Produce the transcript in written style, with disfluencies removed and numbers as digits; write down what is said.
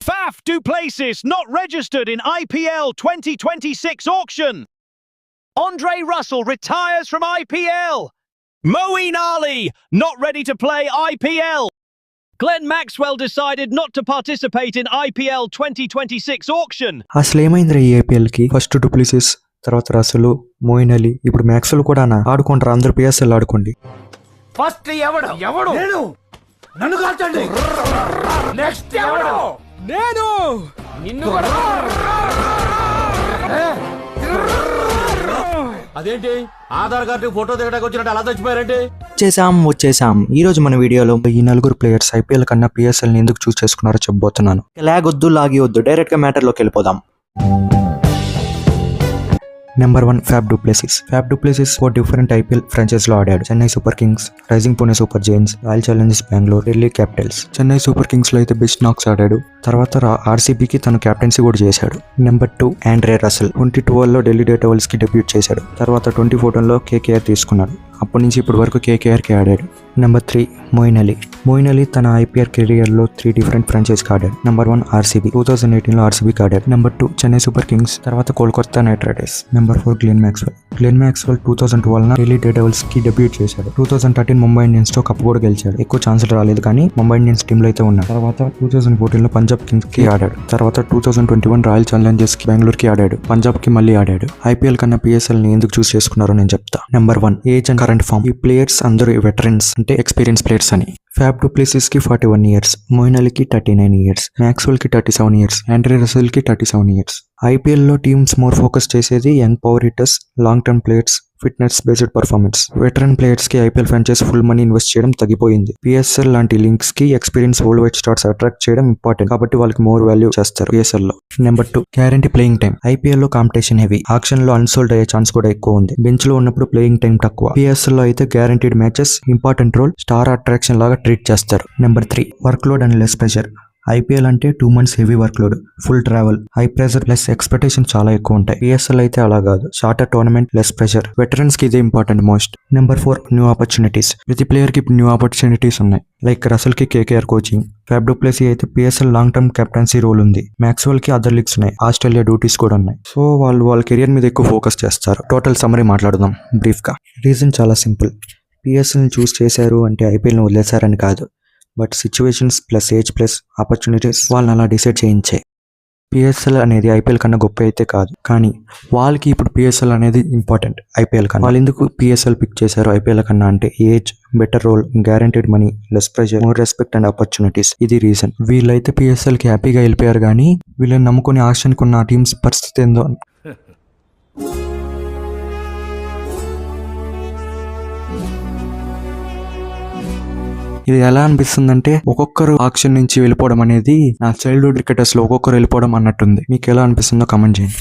Faf du Plessis not registered in IPL 2026 auction. Andre Russell retires from IPL. Moeen Ali not ready to play IPL. Glenn Maxwell decided not to participate in IPL 2026 auction. అసలు ఏమైందిరా ఈ IPL కి? First du Plessis, తర్వాత రసలు, Moeen Ali, ఇప్పుడు Maxwell కూడా ఆడుకుంటారు. అందరూ పిఎస్ఎల్ ఆడుకోండి. ఫస్ట్ ఎవడు నేను నన్ను కాల్చండి. నెక్స్ట్ ఎవడు నేను నిన్ను అదేంటి ఆధార్ కార్డు ఫోటో దిగడానికి వచ్చినట్టు అలా చచ్చిపోయారంటే? వచ్చేసాం. ఈ రోజు మన వీడియోలో ఈ నలుగురు ప్లేయర్స్ ఐపీఎల్ కన్నా పిఎస్ఎల్ ని ఎందుకు చూస్ చేసుకున్నారో చెప్పబోతున్నాను. లాగ్ వద్దు, లాగి వద్దు, డైరెక్ట్ గా మ్యాటర్ లోకి వెళ్ళిపోదాం. Number 1 Faf du Plessis. Faf du Plessis 4 different IPL franchise లో ఆడాడు. Chennai Super Kings, Rising Pune Super Giants, Royal Challengers Bengaluru, Delhi Capitals. Chennai Super Kings లో అయితే బిస్ట్ నాక్స్ ఆడాడు. తర్వాత ఆర్సీబీకి తను కెప్టెన్సీ కూడా చేశాడు. Number 2 Andre Russell. 2012 లో ఢిల్లీ డేర్డెవిల్స్ కి డెబ్యూట్ చేశాడు. తర్వాత 2014 లో కేకేఆర్ తీసుకున్నాడు. అప్పటి నుంచి ఇప్పటి వరకు కేకేఆర్ కి ఆడాడు. నెంబర్ 3 మోయిన్ అలీ. మోయిన్ అలీ తన ఐపీఎల్ కెరియర్ లో 3 డిఫరెంట్ ఫ్రాంచైజ్ కి ఆడాడు. నెంబర్ 1 ఆర్సీబీ, 2018 లో ఆర్సీబీకి ఆడాడు. నెంబర్ 2 చెన్నై సూపర్ కింగ్స్, తర్వాత Kolkata night riders. Number 4 Glenn Maxwell. 2012 Delhi Daredevils కి డెబ్యూట్ చేశాడు. 2013 ముంబై ఇండియన్స్ తో కప్ కూడా గెలిచాడు. ఎక్కువ ఛాన్సులు రాలేదు కానీ ముంబై ఇండియన్స్ టీమ్ లో అయితే ఉన్నాడు. తర్వాత 2014 లో పంజాబ్ కింగ్స్ కి ఆడాడు. తర్వాత 2021 రాయల్ ఛాలెంజర్స్ కి బెంగళూరు కి ఆడాడు. పంజాబ్ కి మళ్ళీ ఆడాడు. ఐపీఎల్ కన్నా పిఎస్ఎల్ ని ఎందుకు చూస్ చేసుకున్నారో నేను చెప్తా. Number 1 age and current form. ఈ ప్లేయర్స్ అందరూ వెటరన్స్, అంటే ఎక్స్పీరియన్స్ ప్లేయర్స్ అని. ఫ్యాబ్ డూప్లెసిస్ కి 41 ఇయర్స్, మోయిన్ అలీకి 39 ఇయర్స్, మ్యాక్స్వెల్ కి 37 ఇయర్స్, ఆండ్రే రసెల్ కి 37 ఇయర్స్. ఐపీఎల్ లో టీమ్స్ మోర్ ఫోకస్ చేసేది young power hitters, long term players, fitness based performance. Veteran players కి IPL franchise full money invest చేయడం తగ్గిపోయింది. పిఎస్ఎల్ లాంటి లింక్స్ కి experience world wide stars attract చేయడం ఇంపార్టెంట్, కాబట్టి వాళ్ళకి మోర్ వాల్యూ చేస్తారు పిఎస్ఎల్ లో. Number 2 guarantee playing time. IPL లో కాంపిటీషన్ హెవీ, ఆక్షన్ లో అన్సోల్డ్ అయ్యే ఛాన్స్ కూడా ఎక్కువ ఉంది. బెంచ్ లో ఉన్నప్పుడు ప్లేయింగ్ టైం తక్కువ. పిఎస్ఎల్ లో అయితే guaranteed matches, important role, star attraction లాగా ట్రీట్ చేస్తారు. Number 3 work load and less pressure. IPL అంటే 2 months heavy work load, full travel, high pressure, plus expectation చాలా ఎక్కువ ఉంటాయి. పిఎస్ఎల్ అయితే అలా కాదు, shorter tournament, less pressure. Veterans కి ఇదే important most. Number 4 new opportunities. ప్రతి ప్లేయర్ కి న్యూ ఆపర్చునిటీస్ ఉన్నాయి. లైక్ రసల్ కి కేకేఆర్ కోచింగ్, ఫ్యాబ్ డూప్లెసిస్ అయితే PSL long term captaincy role ఉంది. మ్యాక్స్వెల్ కి అదర్ లీగ్స్ ఉన్నాయి, ఆస్ట్రేలియా డ్యూటీస్ కూడా ఉన్నాయి. సో వాళ్ళ కెరియర్ మీద ఎక్కువ ఫోకస్ చేస్తారు. టోటల్ సమ్మరీ మాట్లాడదాం బ్రీఫ్ గా. రీజన్ చాలా సింపుల్. పిఎస్ఎల్ ని చూస్ చేశారు అంటే ఐపీఎల్ ని వదిలేశారని కాదు, but situations plus age plus opportunities వాళ్ళని అలా డిసైడ్ చేయించాయి. పిఎస్ఎల్ అనేది ఐపీఎల్ కన్నా గొప్ప అయితే కాదు, కానీ వాళ్ళకి ఇప్పుడు పిఎస్ఎల్ అనేది ఇంపార్టెంట్ ఐపీఎల్ కన్నా. వాళ్ళు ఎందుకు పిఎస్ఎల్ పిక్ చేశారు ఐపీఎల్ కన్నా అంటే age, better role, guaranteed money, less pressure, more respect and opportunities. ఇది రీజన్. వీళ్ళైతే పిఎస్ఎల్ కి హ్యాపీగా వెళ్ళిపోయారు, కానీ వీళ్ళని నమ్ముకుని ఆక్షన్ కొన్న టీమ్స్ పరిస్థితి ఏందో. ఇది ఎలా అనిపిస్తుందంటే ఒక్కొక్కరు ఆక్షన్ నుంచి వెళ్ళిపోవడం అనేది నా చైల్డ్హుడ్ క్రికెటర్స్ లో ఒక్కొక్కరు వెళ్ళిపోవడం అన్నట్టుంది. మీకు ఎలా అనిపిస్తుందో కామెంట్ చేయండి.